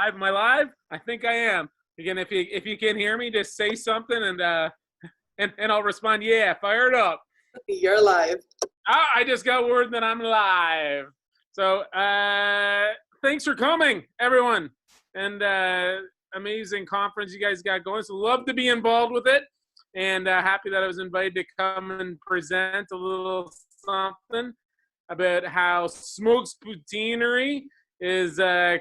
live? Am I live? I think I am. Again, if you can hear me, just say something and I'll respond. Yeah, fire it up. You're live. I just got word that I'm live. So thanks for coming, everyone, and amazing conference you guys got going. So love to be involved with it, and happy that I was invited to come and present a little something about how Smokes Poutinerie is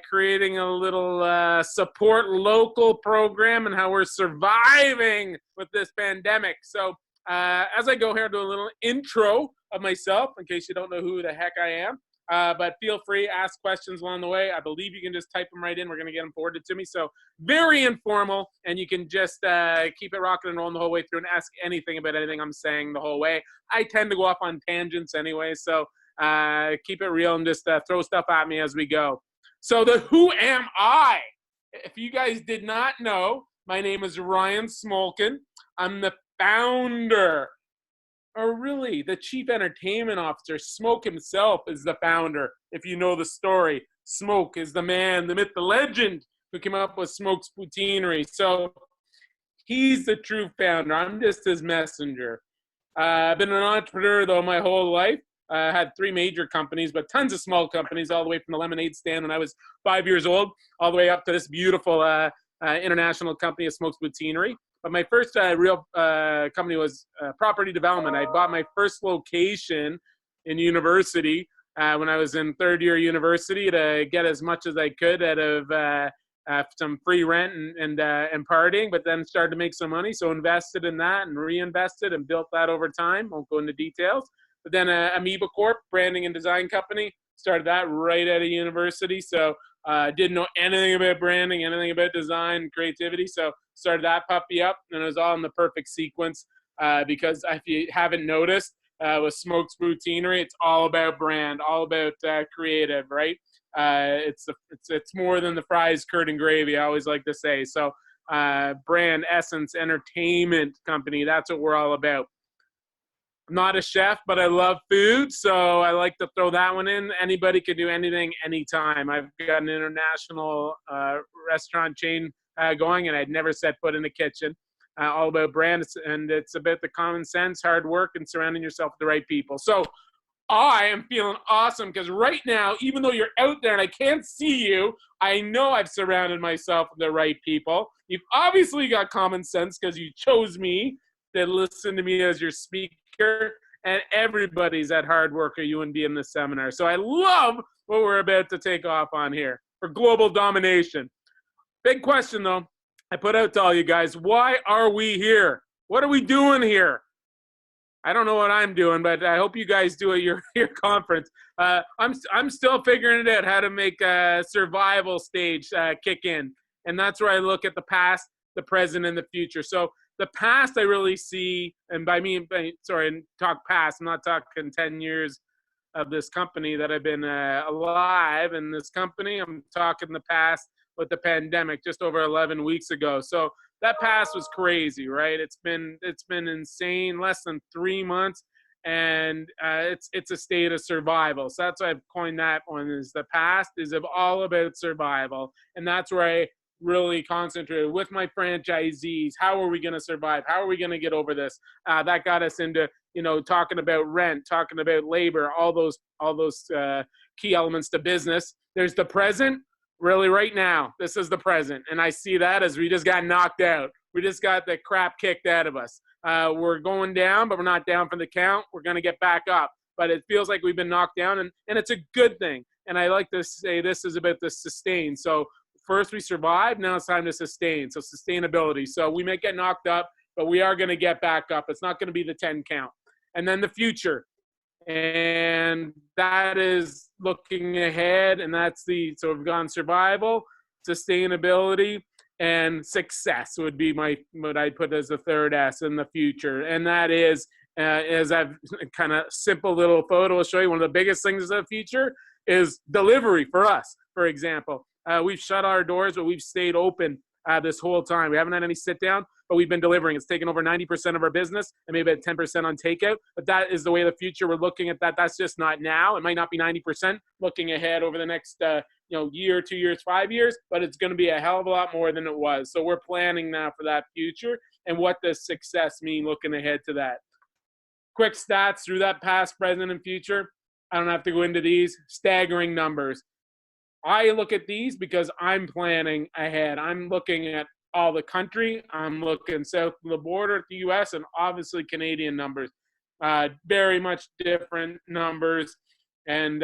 creating a little support local program and how we're surviving with this pandemic. So as I go here, do a little intro of myself in case you don't know who the heck I am. But feel free, ask questions along the way. I believe you can just type them right in. We're going to get them forwarded to me. So very informal, and you can just keep it rocking and rolling the whole way through and ask anything about anything I'm saying the whole way. I tend to go off on tangents anyway, so keep it real and just throw stuff at me as we go. So who am I? If you guys did not know, my name is Ryan Smolkin. I'm the founder, or really the chief entertainment officer. Smoke himself is the founder. If you know the story, Smoke is the man, the myth, the legend who came up with Smoke's Poutinerie. So he's the true founder. I'm just his messenger. I've been an entrepreneur, though, my whole life. I had 3 major companies, but tons of small companies, all the way from the lemonade stand when I was 5 years old, all the way up to this beautiful international company of Smoke's Poutinerie. But my first real company was property development. I bought my first location in university when I was in third year university to get as much as I could out of some free rent and partying, but then started to make some money. So invested in that and reinvested and built that over time. Won't go into details. But then Amoeba Corp, branding and design company, started that right out of university. So didn't know anything about branding, anything about design, creativity. So started that puppy up, and it was all in the perfect sequence because if you haven't noticed, with Smoke's Poutinerie, it's all about brand, all about creative, right? It's more than the fries, curd, and gravy, I always like to say. So brand, essence, entertainment company, that's what we're all about. I'm not a chef, but I love food, so I like to throw that one in. Anybody can do anything, anytime. I've got an international restaurant chain going, and I'd never set foot in a kitchen. All about brands, and it's about the common sense, hard work, and surrounding yourself with the right people. So I am feeling awesome because right now, even though you're out there and I can't see you, I know I've surrounded myself with the right people. You've obviously got common sense because you chose me to listen to me as your speaker, and everybody's at hard work or you wouldn't be in this seminar. So I love what we're about to take off on here for global domination. Big question though, I put out to all you guys, why are we here? What are we doing here? I don't know what I'm doing, but I hope you guys do at your conference. I'm still figuring it out how to make a survival stage kick in. And that's where I look at the past, the present, and the future. So the past I really see, and talk past, I'm not talking 10 years of this company that I've been alive in this company. I'm talking the past with the pandemic just over 11 weeks ago. So that past was crazy, right? It's been insane, less than 3 months, and it's a state of survival. So that's why I've coined that one, is the past is all about survival. And that's where I really concentrated with my franchisees. How are we going to survive? How are we going to get over this? That got us into, talking about rent, talking about labor, all those key elements to business. There's the present, really right now. This is the present. And I see that as we just got knocked out. We just got the crap kicked out of us. We're going down, but we're not down for the count. We're going to get back up. But it feels like we've been knocked down, and it's a good thing. And I like to say this is about the sustain. So first we survived, now it's time to sustain. So sustainability. So we may get knocked up, but we are going to get back up. It's not going to be the 10 count. And then the future. And that is looking ahead, and so we've gone survival, sustainability, and success would be what I put as the third S in the future. And that is, as I've kind of simple little photo will show you, one of the biggest things of the future is delivery for us, for example. We've shut our doors, but we've stayed open this whole time. We haven't had any sit down, but we've been delivering. It's taken over 90% of our business and maybe about 10% on takeout. But that is the way of the future. We're looking at that. That's just not now. It might not be 90% looking ahead over the next year, 2 years, 5 years, but it's going to be a hell of a lot more than it was. So we're planning now for that future, and what does success mean looking ahead to that. Quick stats through that past, present, and future. I don't have to go into these. Staggering numbers. I look at these because I'm planning ahead. I'm looking at all the country. I'm looking south of the border at the U.S. and obviously Canadian numbers. Very much different numbers and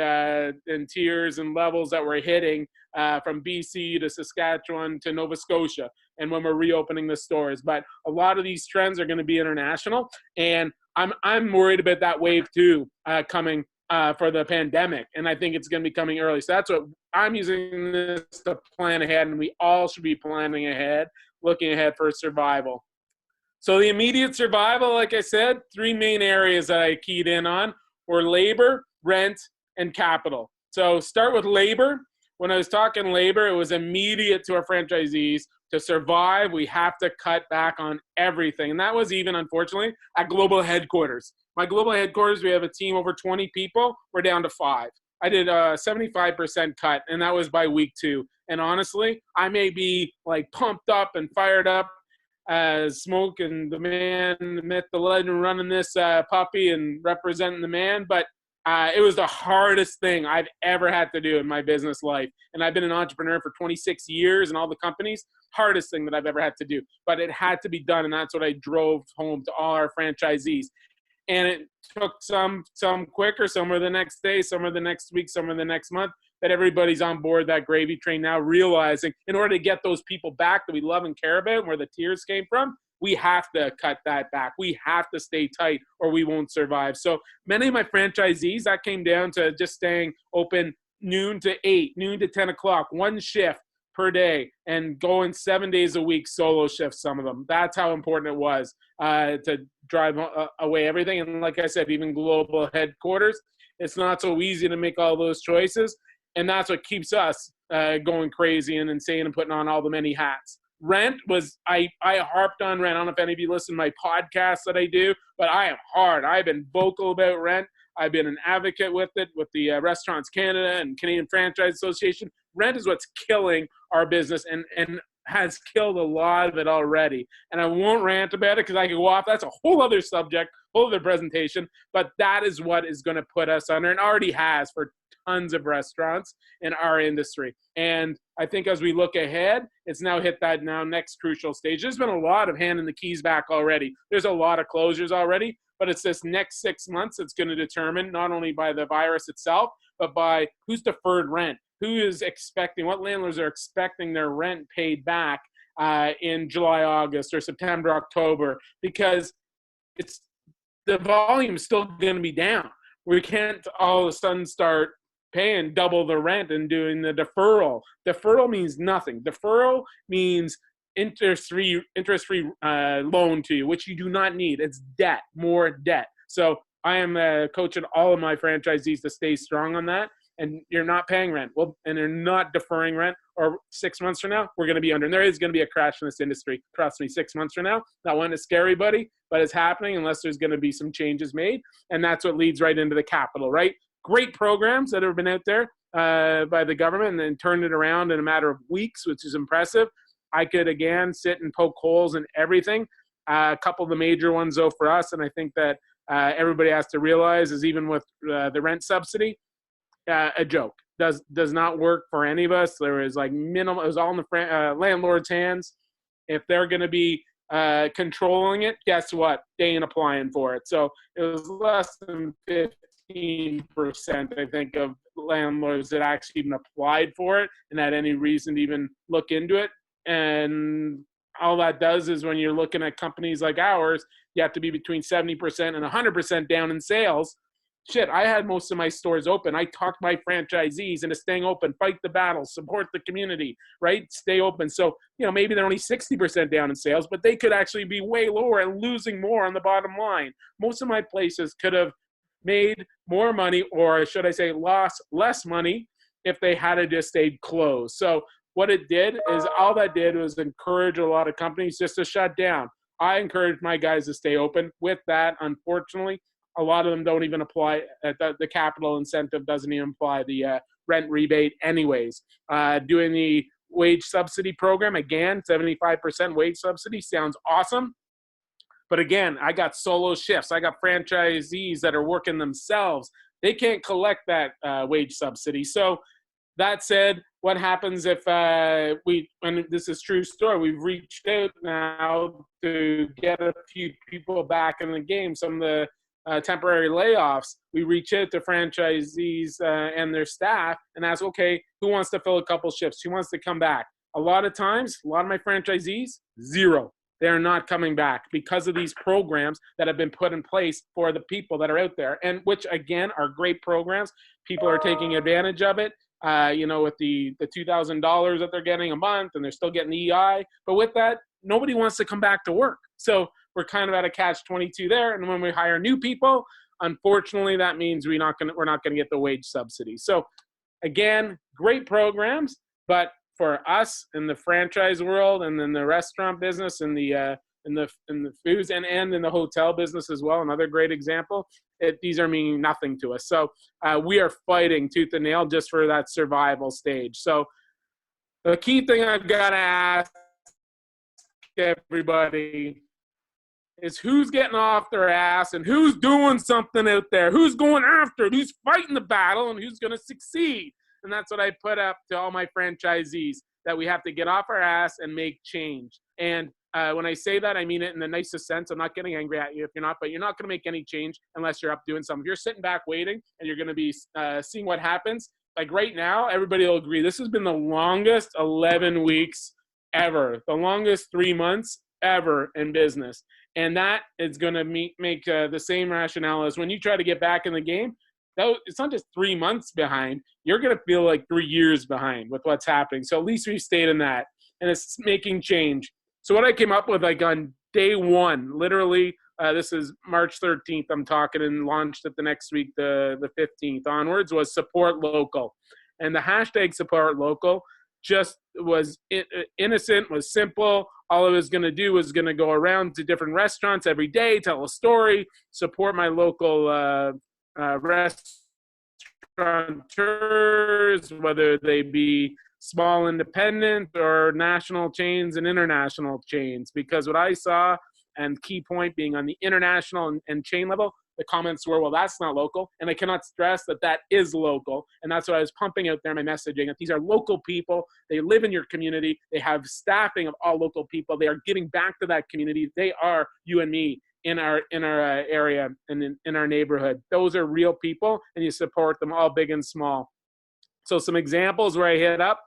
tiers and levels that we're hitting from BC to Saskatchewan to Nova Scotia, and when we're reopening the stores. But a lot of these trends are going to be international, and I'm worried about that wave too coming for the pandemic, and I think it's going to be coming early. So that's what I'm using this to plan ahead, and we all should be planning ahead, looking ahead for survival. So the immediate survival, like I said, 3 main areas that I keyed in on were labor, rent, and capital. So start with labor. When I was talking labor, it was immediate to our franchisees. To survive, we have to cut back on everything. And that was even, unfortunately, at global headquarters. My global headquarters, we have a team over 20 people. We're down to 5. I did a 75% cut, and that was by week 2. And honestly, I may be like pumped up and fired up as Smolkin, the man, the myth, the legend, running this puppy and representing the man. But it was the hardest thing I've ever had to do in my business life. And I've been an entrepreneur for 26 years in all the companies. Hardest thing that I've ever had to do. But it had to be done, and that's what I drove home to all our franchisees. And it took some quicker, some are the next day, some are the next week, some are the next month, that everybody's on board that gravy train now, realizing in order to get those people back that we love and care about, where the tears came from, we have to cut that back. We have to stay tight or we won't survive. So many of my franchisees, that came down to just staying open noon to 8, noon to 10 o'clock, one shift per day, and going 7 days a week, solo shifts, some of them. That's how important it was to drive away everything. And like I said, even global headquarters, it's not so easy to make all those choices. And that's what keeps us going crazy and insane and putting on all the many hats. Rent was, I harped on rent. I don't know if any of you listen to my podcast that I do, but I am hard. I've been vocal about rent. I've been an advocate with it, with the Restaurants Canada and Canadian Franchise Association. Rent is what's killing our business and has killed a lot of it already. And I won't rant about it because I could go off. That's a whole other subject, whole other presentation. But that is what is going to put us under, and already has for tons of restaurants in our industry. And I think as we look ahead, it's now hit that next crucial stage. There's been a lot of handing the keys back already. There's a lot of closures already, but it's this next 6 months that's going to determine not only by the virus itself, but by who's deferred rent, who is expecting, what landlords are expecting their rent paid back in July, August, or September, October, because it's the volume is still going to be down. We can't all of a sudden start paying double the rent and doing the deferral. Deferral means nothing. Deferral means interest-free loan to you, which you do not need. It's debt, more debt. So I am coaching all of my franchisees to stay strong on that. And you're not paying rent. Well, and you're not deferring rent, or 6 months from now, we're going to be under. And there is going to be a crash in this industry. Trust me, 6 months from now. Not one to scare everybody, but it's happening unless there's going to be some changes made. And that's what leads right into the capital, right? Great programs that have been out there by the government and then turned it around in a matter of weeks, which is impressive. I could, again, sit and poke holes in everything. A couple of the major ones, though, for us, and I think that everybody has to realize is even with the rent subsidy, a joke. Does not work for any of us. There is like minimal. It was all in the landlord's hands. If they're going to be controlling it, guess what? They ain't applying for it. So it was less than 15%, I think, of landlords that actually even applied for it and had any reason to even look into it. And all that does is when you're looking at companies like ours, you have to be between 70% and 100% down in sales. Shit, I had most of my stores open. I talked my franchisees into staying open, fight the battle, support the community, right? Stay open. So, maybe they're only 60% down in sales, but they could actually be way lower and losing more on the bottom line. Most of my places could have made more money, or should I say lost less money, if they had to just stayed closed. So what it did is all that did was encourage a lot of companies just to shut down. I encouraged my guys to stay open. With that, unfortunately, A lot of them don't even apply. The capital incentive doesn't even apply. The rent rebate anyways. Doing the wage subsidy program, again, 75% wage subsidy sounds awesome. But again, I got solo shifts. I got franchisees that are working themselves. They can't collect that wage subsidy. So that said, what happens if and this is true story, we've reached out now to get a few people back in the game, some of the temporary layoffs. We reach out to franchisees and their staff and ask, okay, who wants to fill a couple shifts? Who wants to come back? A lot of times, a lot of my franchisees, zero. They're not coming back because of these programs that have been put in place for the people that are out there, and which, again, are great programs. People are taking advantage of it, with the $2,000 that they're getting a month, and they're still getting the EI. But with that, nobody wants to come back to work. So we're kind of at a catch-22 there. And when we hire new people, unfortunately, that means we're not going to get the wage subsidy. So again, great programs, but for us in the franchise world and in the restaurant business and in the foods and in the hotel business as well, another great example, these are meaning nothing to us. So we are fighting tooth and nail just for that survival stage. So the key thing I've got to ask everybody is who's getting off their ass and who's doing something out there, who's going after it, who's fighting the battle, and who's going to succeed. And that's what I put up to all my franchisees, that we have to get off our ass and make change. And when I say that, I mean it in the nicest sense. I'm not getting angry at you if you're not, but you're not going to make any change unless you're up doing something. If you're sitting back waiting and you're going to be seeing what happens, like right now, everybody will agree, this has been the longest 11 weeks ever, the longest 3 months ever in business. And that is going to make the same rationale as when you try to get back in the game. It's not just 3 months behind. You're going to feel like 3 years behind with what's happening. So at least we've stayed in that, and it's making change. So what I came up with, like on day one, literally, this is March 13th, I'm talking, and launched it the next week, the 15th onwards, was support local. And the hashtag support local just was innocent, was simple. All I was going to do was going to go around to different restaurants every day, tell a story, support my local restaurateurs, whether they be small independent or national chains and international chains. Because what I saw, and key point being on the international and chain level, the comments were, well, that's not local. And I cannot stress that that is local. And that's what I was pumping out there in my messaging, that these are local people. They live in your community. They have staffing of all local people. They are giving back to that community. They are you and me in our area and in our neighborhood. Those are real people, and you support them, all big and small. So some examples where I hit up,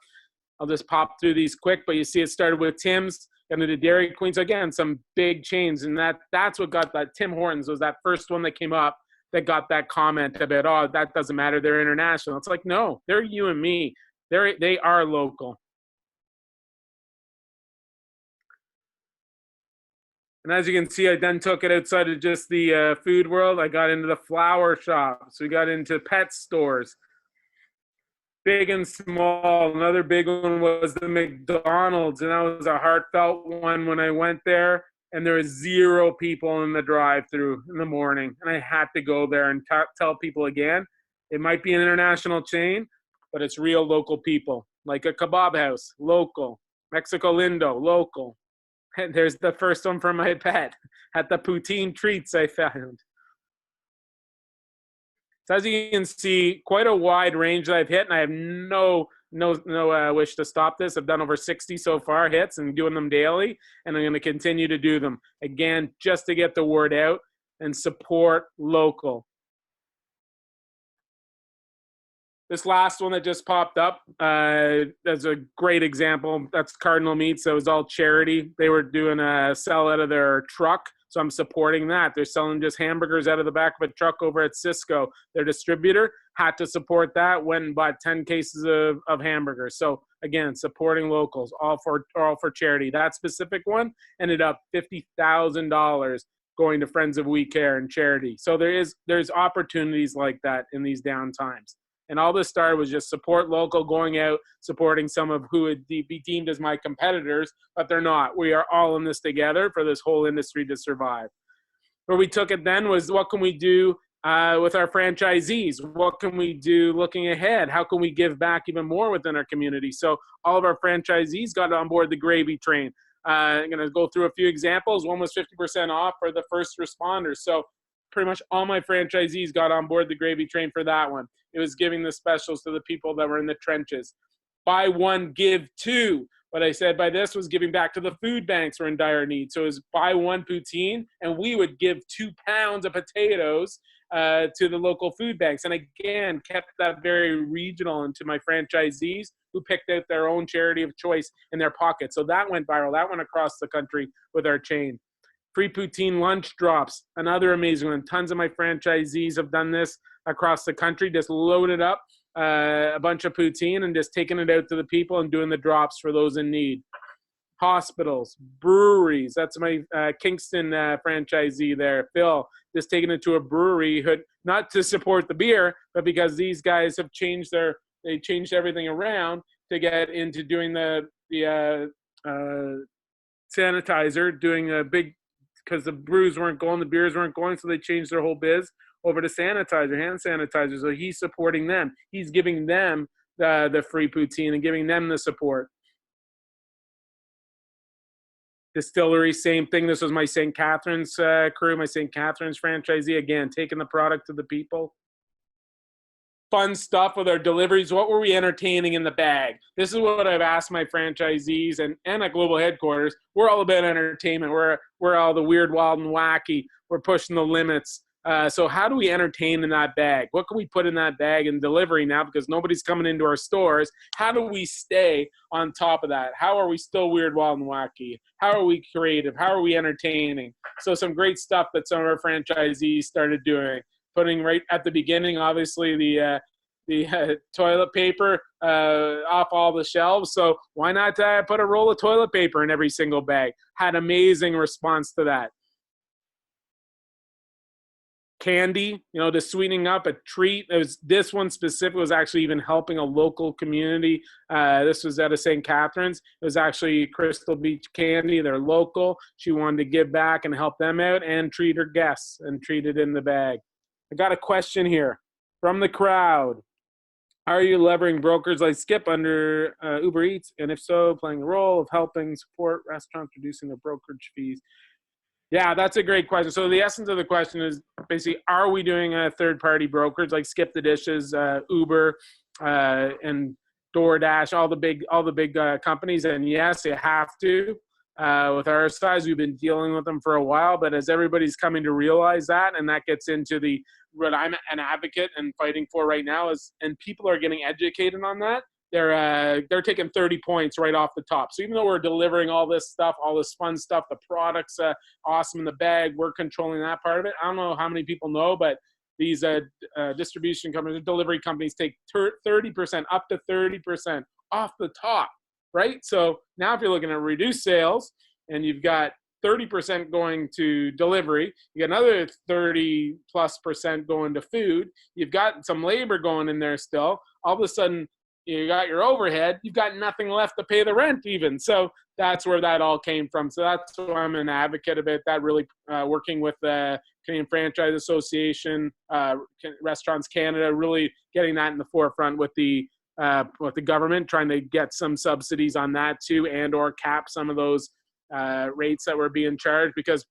I'll just pop through these quick, but you see it started with Tim's, and the Dairy Queens, again, some big chains. And that's what got that. Tim Hortons was that first one that came up that got that comment about, oh, that doesn't matter, they're international. It's like, no, they're you and me. They are local. And as you can see, I then took it outside of just the food world. I got into the flower shops. We got into pet stores, big and small. Another big one was the McDonald's, and that was a heartfelt one when I went there, and there was 0 people in the drive-through in the morning. And I had to go there and tell people again, it might be an international chain, but it's real local people, like a kebab house, local, Mexico Lindo, local. And there's the first one for my pet at the Poutine Treats I found. So as you can see, quite a wide range that I've hit, and I have no wish to stop this. I've done over 60 so far hits and doing them daily, and I'm going to continue to do them. Again, just to get the word out and support local. This last one that just popped up, that's a great example. That's Cardinal Meats. That was all charity. They were doing a sell out of their truck, so I'm supporting that. They're selling just hamburgers out of the back of a truck over at Cisco. Their distributor had to support that, went and bought 10 cases of hamburgers. So again, supporting locals, all for charity. That specific one ended up $50,000 going to Friends of We Care and charity. So there's opportunities like that in these down times. And all this started was just support local, going out, supporting some of who would be deemed as my competitors, but they're not. We are all in this together for this whole industry to survive. where we took it then was, what can we do with our franchisees? What can we do looking ahead? How can we give back even more within our community? So all of our franchisees got on board the gravy train. I'm going to go through a few examples. One was 50% off for the first responders. So pretty much all my franchisees got on board the gravy train for that one. It was giving the specials to the people that were in the trenches. Buy one, give two. What I said by this was giving back to the food banks who are in dire need. So it was buy one poutine, and we would give 2 pounds of potatoes to the local food banks. And again, kept that very regional into my franchisees who picked out their own charity of choice in their pocket. So that went viral. That went across the country with our chain. Free poutine lunch drops, another amazing one. Tons of my franchisees have done this across the country, just loaded up a bunch of poutine and just taking it out to the people and doing the drops for those in need. Hospitals, breweries, that's my Kingston franchisee there, Phil, just taking it to a brewery, not to support the beer, but because these guys have changed they changed everything around to get into doing the sanitizer, doing a big, because the brews weren't going, the beers weren't going, so they changed their whole biz over to sanitizer, hand sanitizer. So he's supporting them. He's giving them the free poutine and giving them the support. Distillery, same thing. This was my St. Catharines crew, my St. Catharines franchisee. Again, taking the product to the people. Fun stuff with our deliveries. What were we entertaining in the bag? This is what I've asked my franchisees and at global headquarters. We're all about entertainment. We're all the weird, wild, and wacky. We're pushing the limits. So how do we entertain in that bag? What can we put in that bag in delivery now, because nobody's coming into our stores? How do we stay on top of that? How are we still weird, wild, and wacky? How are we creative? How are we entertaining? So some great stuff that some of our franchisees started doing. Putting right at the beginning, obviously, the toilet paper off all the shelves. So why not put a roll of toilet paper in every single bag? Had amazing response to that. Candy, just sweetening up a treat. This one specific was actually even helping a local community. This was out of St. Catharines. It was actually Crystal Beach Candy. They're local. She wanted to give back and help them out and treat her guests and treat it in the bag. I got a question here from the crowd. Are you leveraging brokers like Skip under Uber Eats? And if so, playing the role of helping support restaurants reducing their brokerage fees? Yeah, that's a great question. So the essence of the question is basically, are we doing a third-party brokerage like Skip the Dishes, Uber, and DoorDash, all the big companies? And yes, you have to. With our size, we've been dealing with them for a while, but as everybody's coming to realize that, and that gets into what I'm an advocate and fighting for right now and people are getting educated on that. They're taking 30 points right off the top. So even though we're delivering all this stuff, all this fun stuff, the product's awesome in the bag, we're controlling that part of it. I don't know how many people know, but these distribution companies, delivery companies take 30%, up to 30% off the top, right? So now if you're looking at reduced sales and you've got 30% going to delivery, you got another 30+% going to food, you've got some labor going in there still, all of a sudden you got your overhead, you've got nothing left to pay the rent even. So that's where that all came from. So that's why I'm an advocate about that, really working with the Canadian Franchise Association, Restaurants Canada, really getting that in the forefront with the government, trying to get some subsidies on that too, and or cap some of those rates that were being charged, because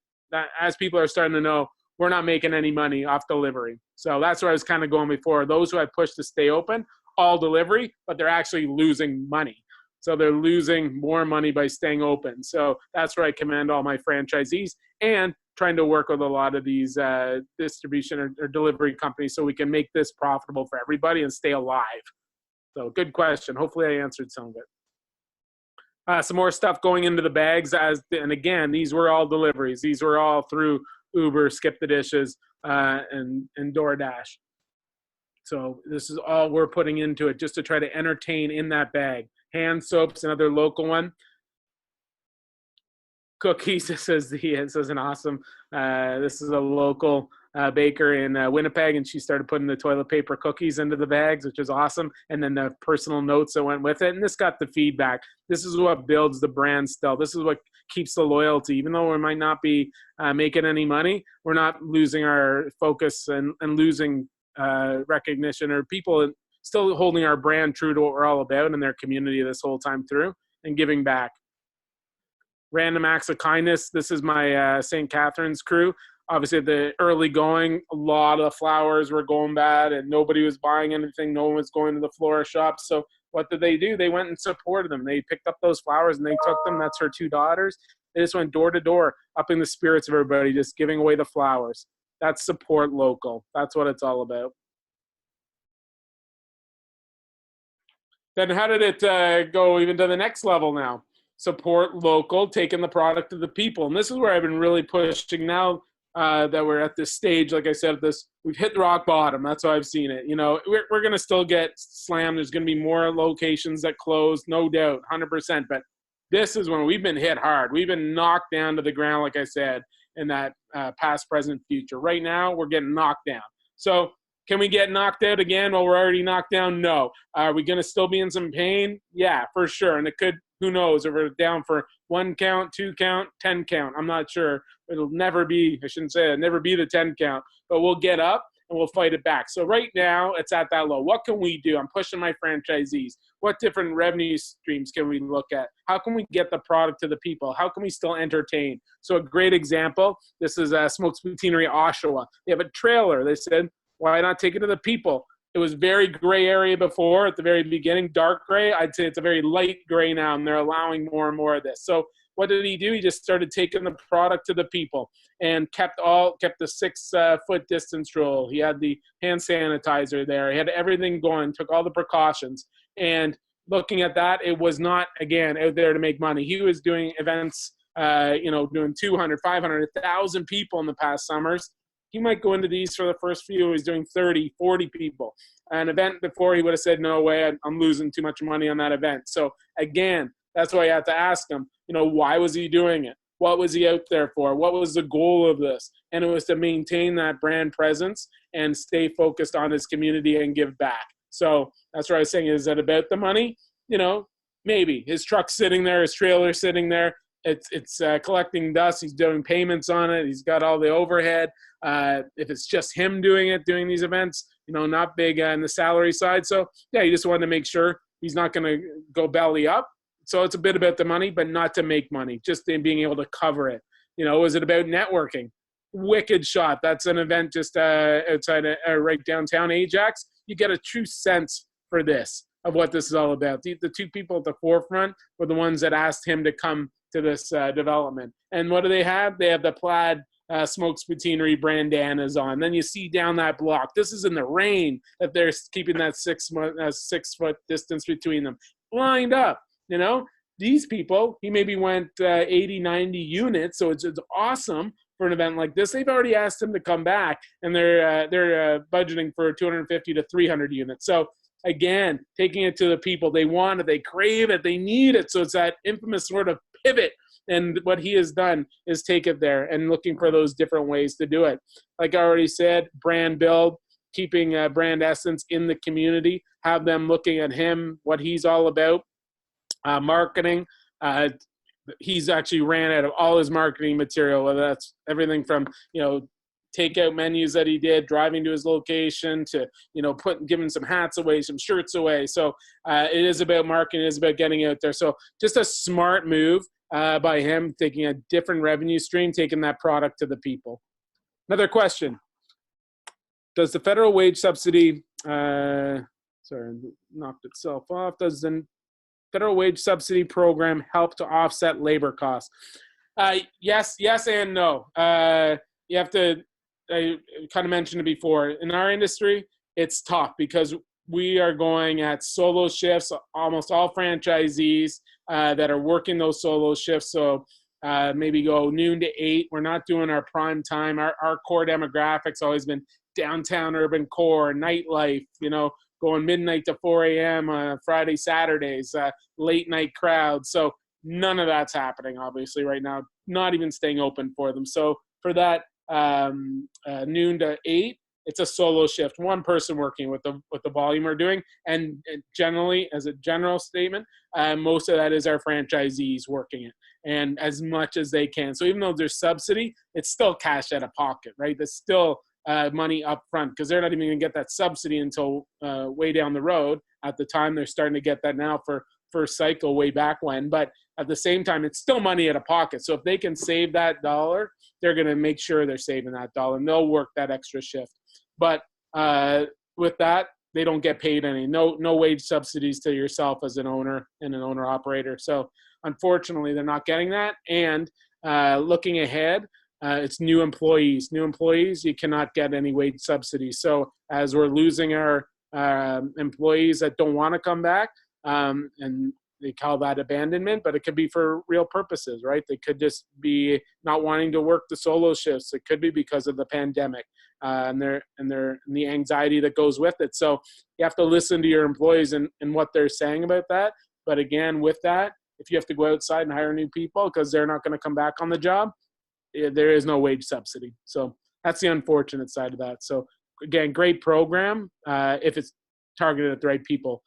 as people are starting to know, we're not making any money off delivery. So that's where I was kind of going before. Those who I pushed to stay open, all delivery, but they're actually losing money. So they're losing more money by staying open. So that's where I commend all my franchisees and trying to work with a lot of these distribution or delivery companies so we can make this profitable for everybody and stay alive. So good question. Hopefully I answered some of it. Some more stuff going into the bags. And again, these were all deliveries. These were all through Uber, Skip the Dishes, and DoorDash. So this is all we're putting into it just to try to entertain in that bag. Hand soaps, another local one. cookies. This is an awesome. This is a local baker in Winnipeg, and she started putting the toilet paper cookies into the bags, which is awesome. And then the personal notes that went with it. And this got the feedback. This is what builds the brand still. This is what keeps the loyalty. Even though we might not be making any money, we're not losing our focus and losing recognition, or people still holding our brand true to what we're all about in their community this whole time through and giving back. Random acts of kindness. This is my St. Catharines crew. Obviously, at the early going, a lot of flowers were going bad and nobody was buying anything. No one was going to the florist shop. So what did they do? They went and supported them. They picked up those flowers and they took them. That's her 2 daughters. They just went door to door, upping the spirits of everybody, just giving away the flowers. That's support local. That's what it's all about. Then how did it go even to the next level now? Support local, taking the product to the people. And this is where I've been really pushing now that we're at this stage. Like I said, we've hit the rock bottom. That's how I've seen it. You know, we're going to still get slammed. There's going to be more locations that close, no doubt, 100%. But this is when we've been hit hard. We've been knocked down to the ground, like I said, in that past, present, future. Right now, we're getting knocked down. So can we get knocked out again while we're already knocked down? No. Are we going to still be in some pain? Yeah, for sure. And it could, who knows, if we're down for 1 count, 2 count, 10 count. I'm not sure. It'll never be, I shouldn't say it, never be the 10 count. But we'll get up and we'll fight it back. So right now, it's at that low. What can we do? I'm pushing my franchisees. What different revenue streams can we look at? How can we get the product to the people? How can we still entertain? So a great example, this is Smokes Poutinerie, Oshawa. They have a trailer. They said, why not take it to the people? It was very gray area before at the very beginning, dark gray. I'd say it's a very light gray now, and they're allowing more and more of this. So what did he do? He just started taking the product to the people and kept the 6-foot distance rule. He had the hand sanitizer there. He had everything going, took all the precautions. And looking at that, it was not, again, out there to make money. He was doing events, doing 200, 500, 1,000 people in the past summers. He might go into these for the first few. He's doing 30, 40 people. An event before, he would have said, no way, I'm losing too much money on that event. So again, that's why you have to ask him, why was he doing it? What was he out there for? What was the goal of this? And it was to maintain that brand presence and stay focused on his community and give back. So that's what I was saying. Is that about the money? Maybe. His truck's sitting there, his trailer's sitting there. It's collecting dust. He's doing payments on it. He's got all the overhead. If it's just him doing these events, not big on the salary side. So yeah, he just wanted to make sure he's not going to go belly up. So it's a bit about the money, but not to make money, just in being able to cover it. Was it about networking? Wicked shot. That's an event just outside right downtown Ajax. You get a true sense for this, of what this is all about. The 2 people at the forefront were the ones that asked him to come to this development. And what do they have? They have the plaid Smokes Poutinerie bandanas on. Then you see down that block. This is in the rain that they're keeping that 6-foot distance between them. Lined up, These people, he maybe went 80, 90 units, so it's awesome for an event like this. They've already asked him to come back, and they're budgeting for 250 to 300 units. So again, taking it to the people. They want it, they crave it, they need it. So it's that infamous sort of pivot. And what he has done is take it there and looking for those different ways to do it. Like I already said, brand build, keeping brand essence in the community, have them looking at him, what he's all about. Marketing, he's actually ran out of all his marketing material, whether that's everything from, takeout menus that he did, driving to his location, to, giving some hats away, some shirts away. So it is about marketing, it is about getting out there. So just a smart move by him, taking a different revenue stream, taking that product to the people. Another question. Does the federal wage subsidy, knocked itself off. Does the federal wage subsidy program help to offset labor costs? Yes and no. You have to, I kind of mentioned it before, in our industry, it's tough because we are going at solo shifts, almost all franchisees that are working those solo shifts. So maybe go noon to 8. We're not doing our prime time. Our core demographics always been downtown urban core, nightlife, going midnight to 4 a.m. Friday, Saturdays, late night crowds. So none of that's happening, obviously, right now. not even staying open for them. So for that noon to 8, it's a solo shift, one person working with the volume we're doing. And generally, as a general statement, most of that is our franchisees working it, and as much as they can. So even though there's subsidy, it's still cash out of pocket, right? That's still money up front, because they're not even going to get that subsidy until way down the road. At the time, they're starting to get that now for first cycle way back when. But at the same time, it's still money out of pocket. So if they can save that dollar, they're going to make sure they're saving that dollar, and they'll work that extra shift. But with that, they don't get paid any. No wage subsidies to yourself as an owner and an owner-operator. So unfortunately, they're not getting that. And looking ahead, it's new employees. New employees, you cannot get any wage subsidies. So as we're losing our employees that don't want to come back, and they call that abandonment, but it could be for real purposes, right? They could just be not wanting to work the solo shifts. It could be because of the pandemic and the anxiety that goes with it. So you have to listen to your employees and what they're saying about that. But again, with that, if you have to go outside and hire new people because they're not going to come back on the job, there is no wage subsidy. So that's the unfortunate side of that. So again, great program if it's targeted at the right people.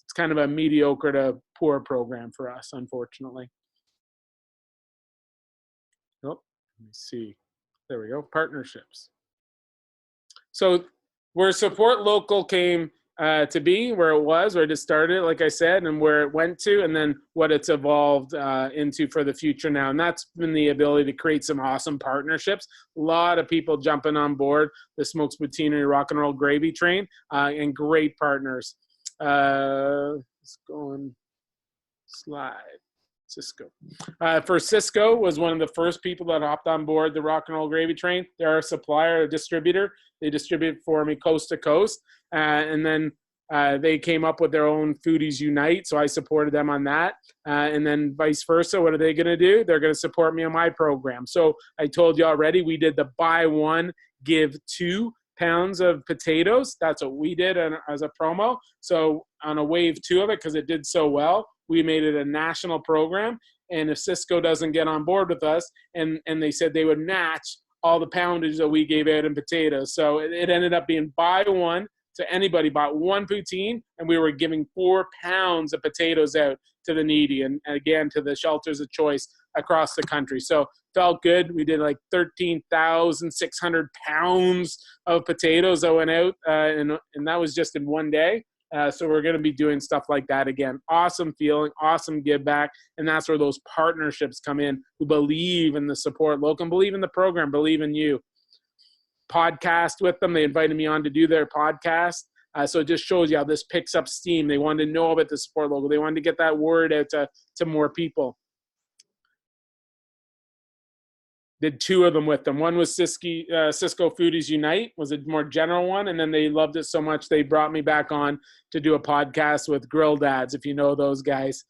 It's kind of a mediocre to poor program for us, unfortunately. Oh, let me see. There we go. Partnerships. So where Support Local came to be, where it was, where it just started, like I said, and where it went to, and then what it's evolved into for the future now. And that's been the ability to create some awesome partnerships. A lot of people jumping on board the Smokes Poutinerie Rock and Roll Gravy Train, and great partners. Let's go and slide. Cisco. For Cisco was one of the first people that hopped on board the Rock and Roll Gravy Train. They're a supplier, a distributor. They distribute for me coast to coast. And then they came up with their own Foodies Unite, so I supported them on that. And then vice versa, what are they going to do? They're going to support me on my program. So I told you already, we did the buy one, give 2 pounds of potatoes. That's what we did as a promo. So on a wave 2 of it, because it did so well, we made it a national program. And if Cisco doesn't get on board with us, and they said they would match all the poundage that we gave out in potatoes. So it ended up being buy one to anybody bought 1 poutine, and we were giving 4 pounds of potatoes out to the needy, and again to the shelters of choice across the country. So felt good. We did like 13,600 pounds of potatoes that went out, and that was just in one day. So we're going to be doing stuff like that again. Awesome feeling, awesome give back, and that's where those partnerships come in, who believe in the Support Local, believe in the program, believe in you. Podcast with them. They invited me on to do their podcast. So it just shows you how this picks up steam. They wanted to know about the Support Local. They wanted to get that word out to more people. Did 2 of them with them. One was Cisco Foodies Unite, was a more general one, and then they loved it so much they brought me back on to do a podcast with Grill Dads, if you know those guys,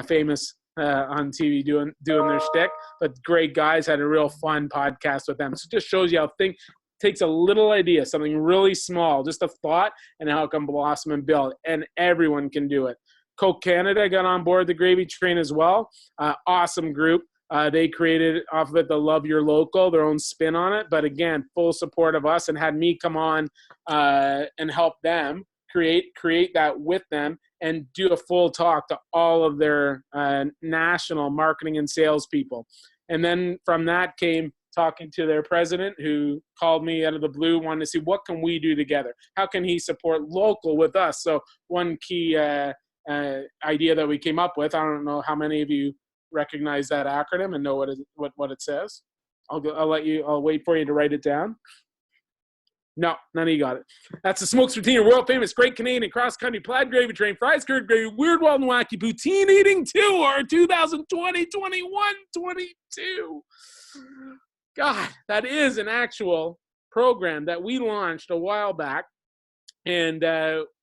famous on TV doing their shtick, but great guys. Had a real fun podcast with them. So it just shows you how takes a little idea, something really small, just a thought, and how it can blossom and build, and everyone can do it. Coke Canada got on board the Gravy Train as well. Awesome group. They created off of it the Love Your Local, their own spin on it. But again, full support of us, and had me come on and help them create that with them and do a full talk to all of their national marketing and sales people. And then from that came talking to their president, who called me out of the blue, wanted to see what can we do together? How can he support local with us? So one key idea that we came up with, I don't know how many of you recognize that acronym and know what it says. I'll wait for you to write it down. No, none of you got it. That's the Smokes Poutinerie world famous Great Canadian Cross Country Plaid Gravy Train Fries Curd Gravy Weird Wild and Wacky Poutine Eating Tour 2020, 21, 22. God, that is an actual program that we launched a while back. And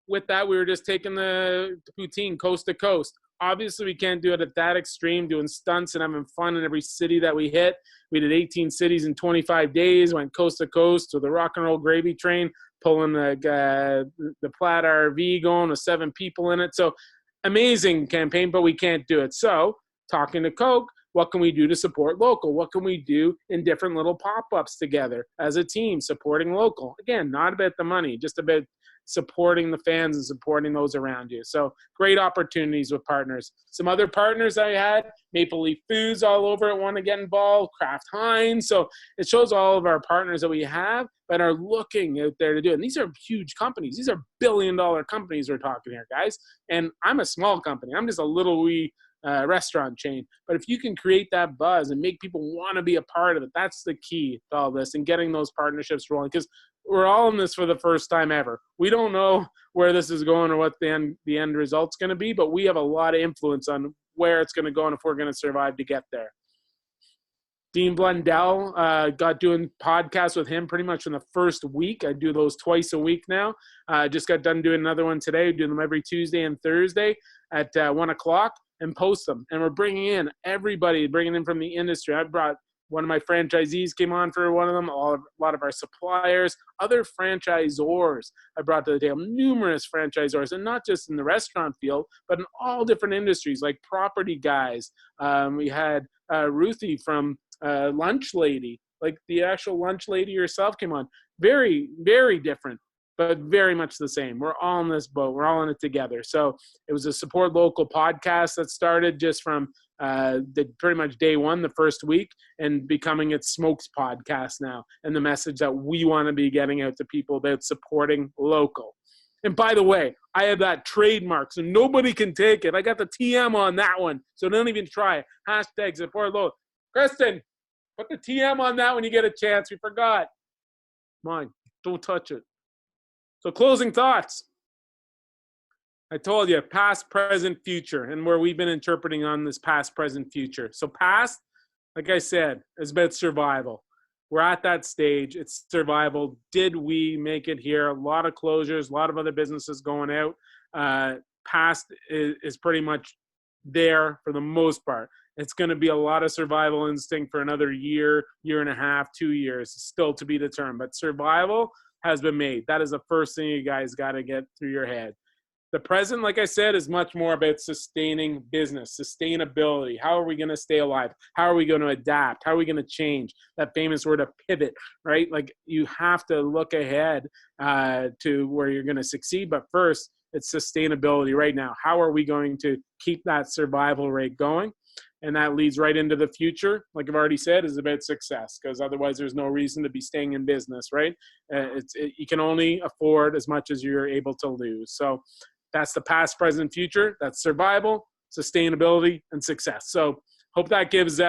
with that, we were just taking the poutine coast to coast. Obviously, we can't do it at that extreme, doing stunts and having fun in every city that we hit. We did 18 cities in 25 days, went coast to coast with the Rock and Roll Gravy Train, pulling the Plaid RV going with 7 people in it. So amazing campaign, but we can't do it. So talking to Coke, what can we do to support local? What can we do in different little pop-ups together as a team supporting local? Again, not about the money, just about supporting the fans and supporting those around you. So great opportunities with partners. Some other partners I had, Maple Leaf Foods all over it want to get involved, Kraft Heinz. So it shows all of our partners that we have but are looking out there to do it. And these are huge companies. These are billion-dollar companies we're talking here, guys. And I'm a small company. I'm just a little wee restaurant chain. But if you can create that buzz and make people want to be a part of it, that's the key to all this and getting those partnerships rolling. Because we're all in this for the first time ever. We don't know where this is going or what the end result's going to be, but we have a lot of influence on where it's going to go and if we're going to survive to get there. Dean Blundell, got doing podcasts with him pretty much in the first week. I do those twice a week now. Just got done doing another one today. Do them every Tuesday and Thursday at 1 o'clock and post them. And we're bringing in everybody, bringing in from the industry. I brought one of my franchisees came on for one of them, a lot of our suppliers, other franchisors I brought to the table, numerous franchisors, and not just in the restaurant field, but in all different industries like property guys. We had Ruthie from Lunch Lady, like the actual Lunch Lady herself came on. Very, very different, but very much the same. We're all in this boat. We're all in it together. So it was a support local podcast that started just from pretty much day one, the first week, and becoming its Smokes podcast now. And the message that we want to be getting out to people about supporting local. And by the way, I have that trademark, so nobody can take it. I got the TM on that one, so don't even try it. Hashtag support local. Kristen, put the TM on that when you get a chance. We forgot. Come on, don't touch it. So closing thoughts. I told you, past, present, future, and where we've been interpreting on this past, present, future. So past, like I said, is about survival. We're at that stage. It's survival. Did we make it here? A lot of closures, a lot of other businesses going out. Past is pretty much there for the most part. It's going to be a lot of survival instinct for another year, year and a half, 2 years, still to be determined. But survival has been made. That is the first thing you guys got to get through your head. The present, like I said, is much more about sustaining business, sustainability. How are we going to stay alive? How are we going to adapt? How are we going to change? That famous word of pivot, right? Like you have to look ahead to where you're going to succeed. But first, it's sustainability right now. How are we going to keep that survival rate going? And that leads right into the future, like I've already said, is about success, because otherwise there's no reason to be staying in business, right? You can only afford as much as you're able to lose. So that's the past, present, future. That's survival, sustainability, and success. So hope that gives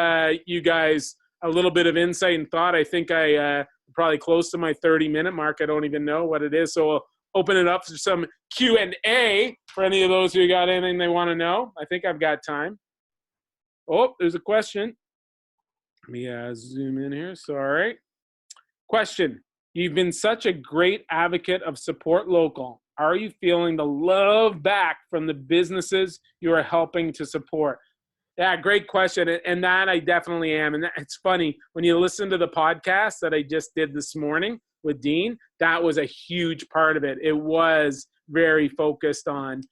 you guys a little bit of insight and thought. I think I probably close to my 30-minute mark. I don't even know what it is. So we'll open it up for some Q&A for any of those who got anything they want to know. I think I've got time. Oh, there's a question. Let me zoom in here. Sorry. Question. You've been such a great advocate of support local. Are you feeling the love back from the businesses you are helping to support? Yeah, great question. And that I definitely am. And it's funny, when you listen to the podcast that I just did this morning with Dean, that was a huge part of it. It was very focused on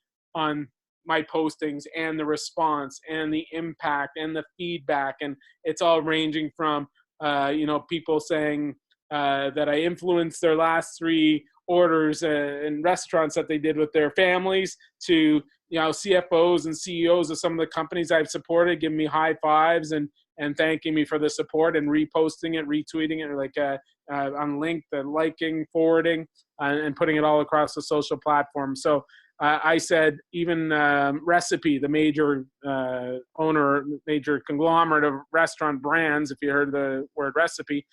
my postings and the response and the impact and the feedback. And it's all ranging from, people saying that I influenced their last 3 orders in restaurants that they did with their families to, CFOs and CEOs of some of the companies I've supported, giving me high fives and thanking me for the support and reposting it, retweeting it, like on LinkedIn, liking, forwarding, and putting it all across the social platform. So I said even Recipe, the major major conglomerate of restaurant brands, if you heard the word Recipe,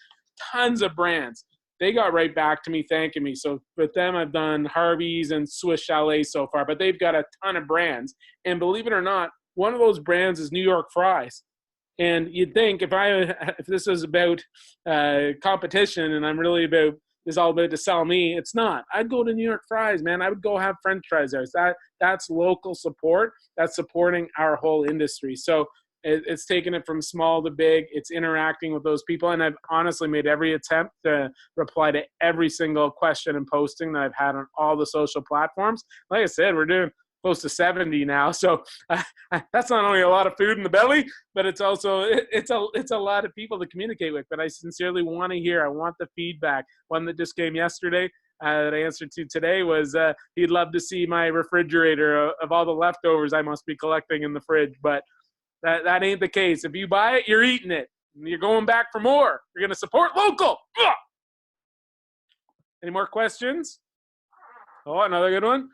tons of brands. They got right back to me thanking me. So with them, I've done Harvey's and Swiss Chalet so far, but they've got a ton of brands. And believe it or not, one of those brands is New York Fries. And you'd think if this is about competition and I'm really about is all about to sell me, it's not. I'd go to New York Fries, man. I would go have French fries there. That's local support. That's supporting our whole industry. So it's taken it from small to big. It's interacting with those people. And I've honestly made every attempt to reply to every single question and posting that I've had on all the social platforms. Like I said, we're doing close to 70 now. So that's not only a lot of food in the belly, but it's also it's a lot of people to communicate with. But I sincerely want to hear. I want the feedback. One that just came yesterday that I answered to today was he'd love to see my refrigerator of all the leftovers I must be collecting in the fridge. But that ain't the case. If you buy it, you're eating it. You're going back for more. You're going to support local. Ugh! Any more questions? Oh, another good one.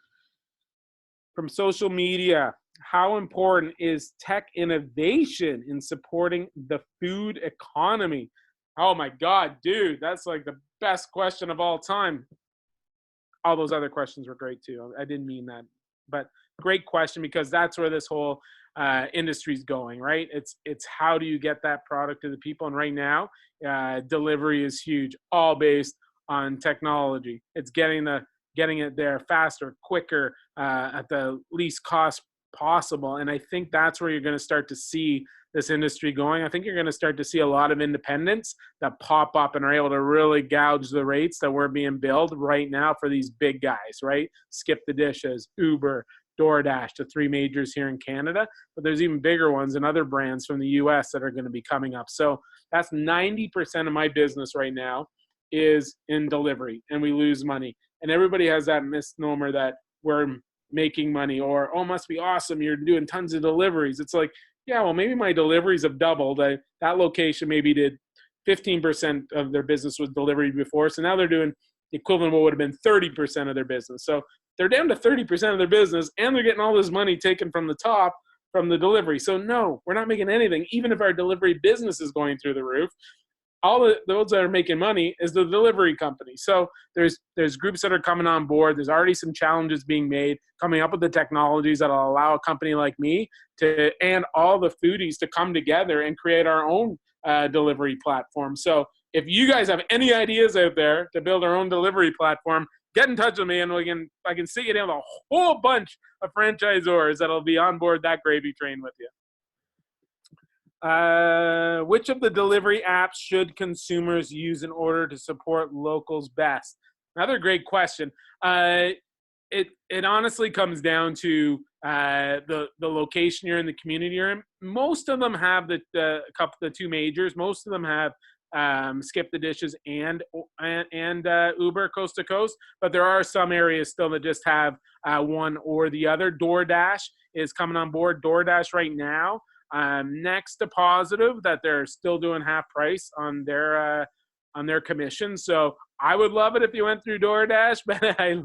From social media, how important is tech innovation in supporting the food economy? Oh my God, dude, that's like the best question of all time. All those other questions were great too. I didn't mean that, but great question, because that's where this whole industry is going, right? It's how do you get that product to the people? And right now, delivery is huge, all based on technology. It's getting it there faster, quicker, at the least cost possible. And I think that's where you're going to start to see this industry going. I think you're going to start to see a lot of independents that pop up and are able to really gouge the rates that we're being billed right now for these big guys, right? Skip the Dishes, Uber, DoorDash, the three majors here in Canada. But there's even bigger ones and other brands from the US that are going to be coming up. So that's 90% of my business right now is in delivery, and we lose money. And everybody has that misnomer that we're making money, or, oh, must be awesome, you're doing tons of deliveries. It's like, yeah, well, maybe my deliveries have doubled. That location maybe did 15% of their business with delivery before, so now they're doing the equivalent of what would have been 30% of their business. So they're down to 30% of their business, and they're getting all this money taken from the top from the delivery. So no, we're not making anything, even if our delivery business is going through the roof. All those that are making money is the delivery company. So there's groups that are coming on board. There's already some challenges being made, coming up with the technologies that will allow a company like me to, and all the foodies, to come together and create our own delivery platform. So if you guys have any ideas out there to build our own delivery platform, get in touch with me, and I can sit you down with a whole bunch of franchisors that'll be on board that gravy train with you. Which of the delivery apps should consumers use in order to support locals best? Another great question. It honestly comes down to the location you're in, the community you're in. Most of them have the two majors. Most of them have Skip the Dishes and Uber coast to coast, but there are some areas still that just have one or the other. DoorDash is coming on board. DoorDash right now, next to Positive, that they're still doing half price on their commission. So I would love it if you went through DoorDash, but I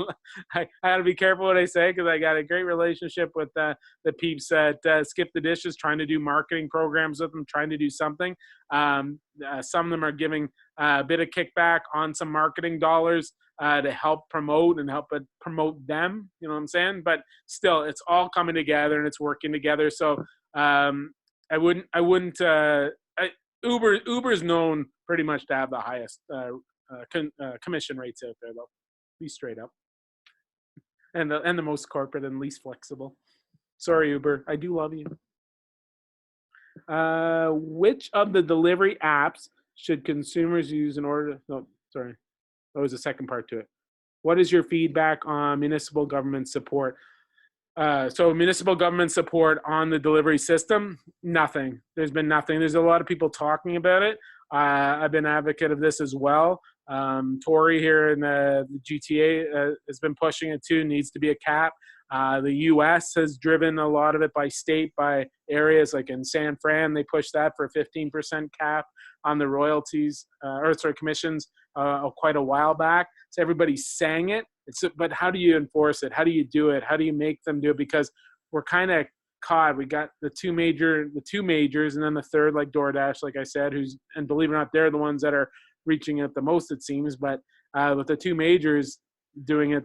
got to be careful what I say, because I got a great relationship with the peeps at Skip the Dishes, trying to do marketing programs with them, trying to do something. Some of them are giving a bit of kickback on some marketing dollars to help promote them, you know what I'm saying? But still, it's all coming together and it's working together. So Uber's known pretty much to have the highest commission rates out there, though. Be straight up, and the most corporate and least flexible. Sorry, Uber, I do love you. Which of the delivery apps should consumers use in order to? No, sorry, that was the second part to it. What is your feedback on municipal government support? So municipal government support on the delivery system, nothing. There's been nothing. There's a lot of people talking about it. I've been an advocate of this as well. Tory here in the GTA has been pushing it too. Needs to be a cap. The U.S. has driven a lot of it by state, by areas like in San Fran. They pushed that for a 15% cap on the royalties, commissions quite a while back. So everybody sang it. But how do you enforce it? How do you do it? How do you make them do it? Because we're kind of caught. We got the two majors, and then the third, like DoorDash, like I said, and believe it or not, they're the ones that are reaching it the most, it seems. But with the two majors doing it,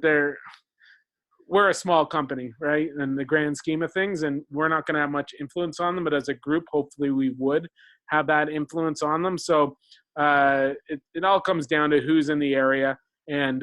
we're a small company, right, in the grand scheme of things, and we're not going to have much influence on them. But as a group, hopefully we would have that influence on them. So it all comes down to who's in the area and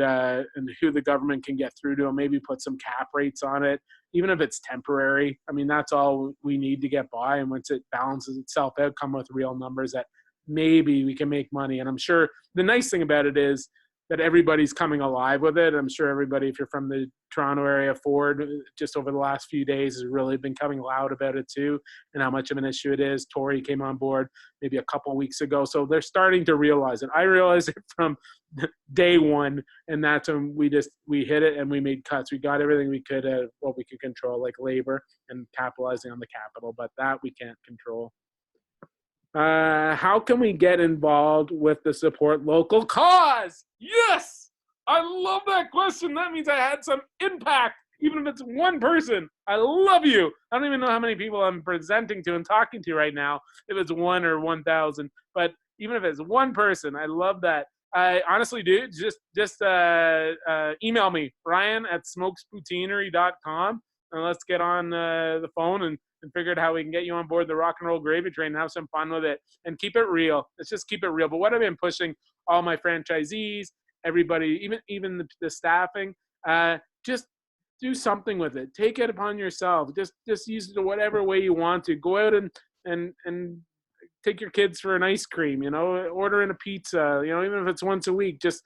who the government can get through to, and maybe put some cap rates on it, even if it's temporary. I mean, that's all we need to get by. And once it balances itself out, come with real numbers that maybe we can make money. And I'm sure the nice thing about it is that everybody's coming alive with it. I'm sure everybody, if you're from the Toronto area, Ford, just over the last few days has really been coming loud about it too, and how much of an issue it is. Tory came on board maybe a couple of weeks ago. So they're starting to realize it. I realized it from day one, and that's when we hit it and we made cuts. We got everything we could at what we could control, like labor and capitalizing on the capital, but that we can't control. How can we get involved with the support local cause? Yes! I love that question. That means I had some impact, even if it's one person. I love you. I don't even know how many people I'm presenting to and talking to right now, if it's 1 or 1,000. But even if it's one person, I love that. I honestly do. Just email me, Ryan@smokespoutinerie.com, and let's get on the phone and figure out how we can get you on board the rock and roll gravy train and have some fun with it and keep it real. Let's just keep it real. But what I've been pushing all my franchisees, everybody, even the staffing, just do something with it. Take it upon yourself. Just use it whatever way you want to. Go out and take your kids for an ice cream, order in a pizza, even if it's once a week, just,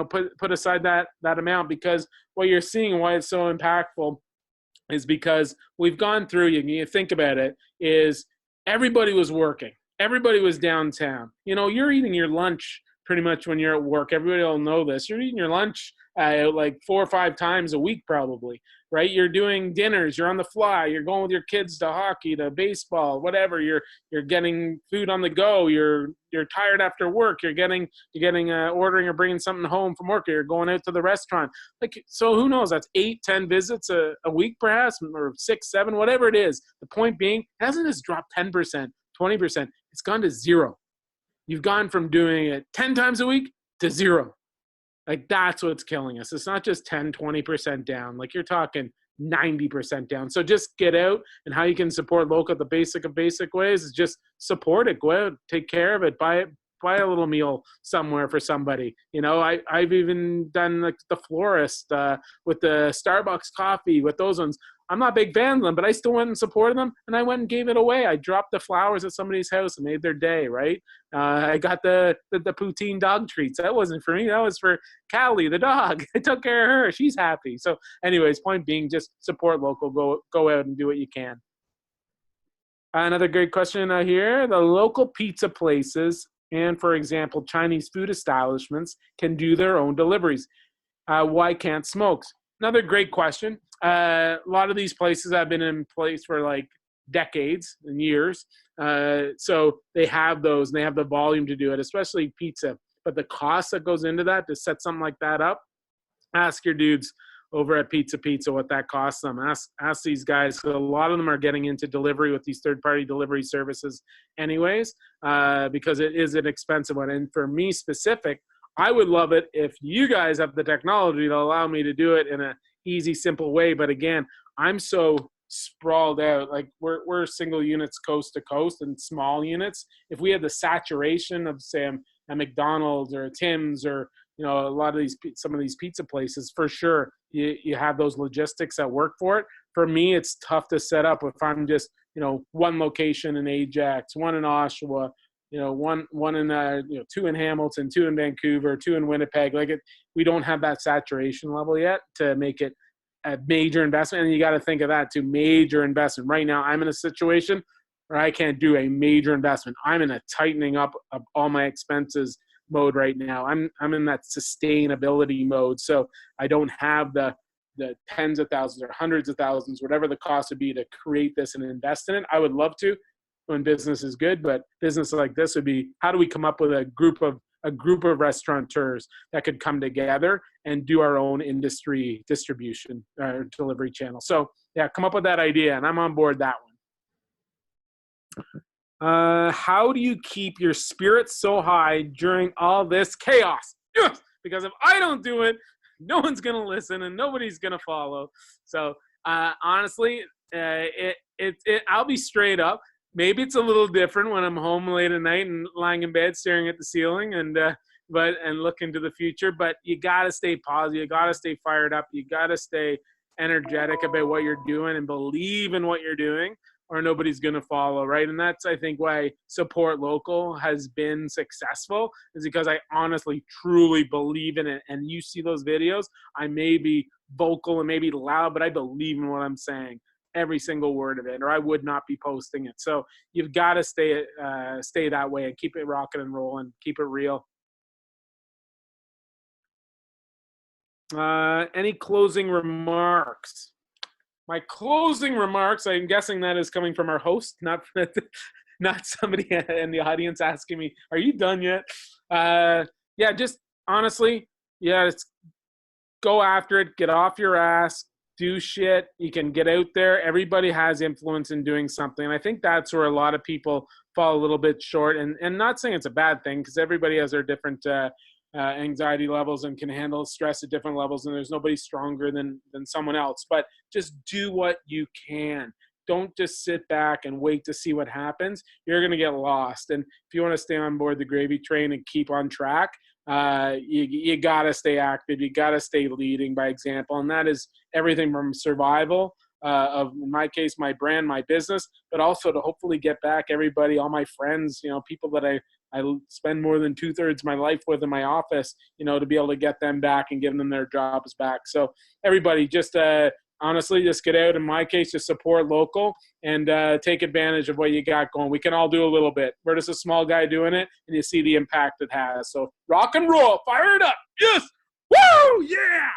put aside that amount, because what you're seeing and why it's so impactful is because we've gone through, you think about it, is everybody was working. Everybody was downtown. You're eating your lunch pretty much when you're at work. Everybody will know this. You're eating your lunch like 4 or 5 times a week probably, right? You're doing dinners. You're on the fly. You're going with your kids to hockey, to baseball, whatever. You're getting food on the go. You're tired after work. You're getting ordering or bringing something home from work. You're going out to the restaurant. So who knows? That's 8, 10 visits a week perhaps, or 6, 7, whatever it is. The point being, it hasn't just dropped 10%, 20%. It's gone to 0. You've gone from doing it 10 times a week to 0. That's what's killing us. It's not just 10, 20% down. You're talking 90% down. So just get out, and how you can support local, the basic of basic ways is just support it. Go out, take care of it, buy a little meal somewhere for somebody. I've even done the florist with the Starbucks coffee, with those ones. I'm not a big fan of them, but I still went and supported them, and I went and gave it away. I dropped the flowers at somebody's house and made their day, right? I got the poutine dog treats. That wasn't for me. That was for Callie, the dog. I took care of her. She's happy. So anyways, point being, just support local. Go out and do what you can. Another great question here. The local pizza places and, for example, Chinese food establishments can do their own deliveries. Why can't Smokes? Another great question. A lot of these places have been in place for decades and years. So they have those, and they have the volume to do it, especially pizza. But the cost that goes into that to set something like that up, ask your dudes over at Pizza what that costs them. Ask these guys. So a lot of them are getting into delivery with these third-party delivery services anyways, because it is an expensive one. And for me specific, I would love it if you guys have the technology to allow me to do it in an easy, simple way. But again, I'm so sprawled out. We're single units coast to coast and small units. If we had the saturation of, say, a McDonald's or a Tim's or a lot of some of these pizza places, for sure you have those logistics that work for it. For me, it's tough to set up if I'm just one location in Ajax, one in Oshawa, one in 2 in Hamilton, 2 in Vancouver, 2 in Winnipeg. We don't have that saturation level yet to make it a major investment. And you got to think of that too, major investment. Right now, I'm in a situation where I can't do a major investment. I'm in a tightening up of all my expenses mode right now. I'm in that sustainability mode. So I don't have the tens of thousands or hundreds of thousands, whatever the cost would be to create this and invest in it. I would love to when business is good, but business like this would be, how do we come up with a group of restaurateurs that could come together and do our own industry distribution delivery channel? So yeah, come up with that idea, and I'm on board that one. How do you keep your spirits so high during all this chaos? Yes! Because if I don't do it, no one's going to listen and nobody's going to follow. So honestly, I'll be straight up. Maybe it's a little different when I'm home late at night and lying in bed staring at the ceiling and looking to the future. But you got to stay positive. You got to stay fired up. You got to stay energetic about what you're doing and believe in what you're doing. or nobody's going to follow, right? And that's, I think, why support local has been successful, is because I honestly, truly believe in it. And you see those videos, I may be vocal and maybe loud, but I believe in what I'm saying, every single word of it, or I would not be posting it. So you've got to stay that way and keep it rocking and rolling, keep it real. Any closing remarks? My closing remarks, I'm guessing that is coming from our host, not somebody in the audience asking me, are you done yet? Yeah, just honestly, yeah, it's go after it, get off your ass, do shit. You can get out there. Everybody has influence in doing something. And I think that's where a lot of people fall a little bit short. And not saying it's a bad thing, because everybody has their different anxiety levels and can handle stress at different levels, and there's nobody stronger than someone else. But just do what you can. Don't just sit back and wait to see what happens. You're going to get lost. And if you want to stay on board the gravy train and keep on track, you got to stay active. You got to stay leading by example. And that is everything from survival of, in my case, my brand, my business, but also to hopefully get back everybody, all my friends, people that I spend more than 2/3 of my life with in my office, to be able to get them back and give them their jobs back. So everybody just honestly, just get out. In my case, just support local and take advantage of what you got going. We can all do a little bit. We're just a small guy doing it, and you see the impact it has. So rock and roll, fire it up. Yes. Woo! Yeah!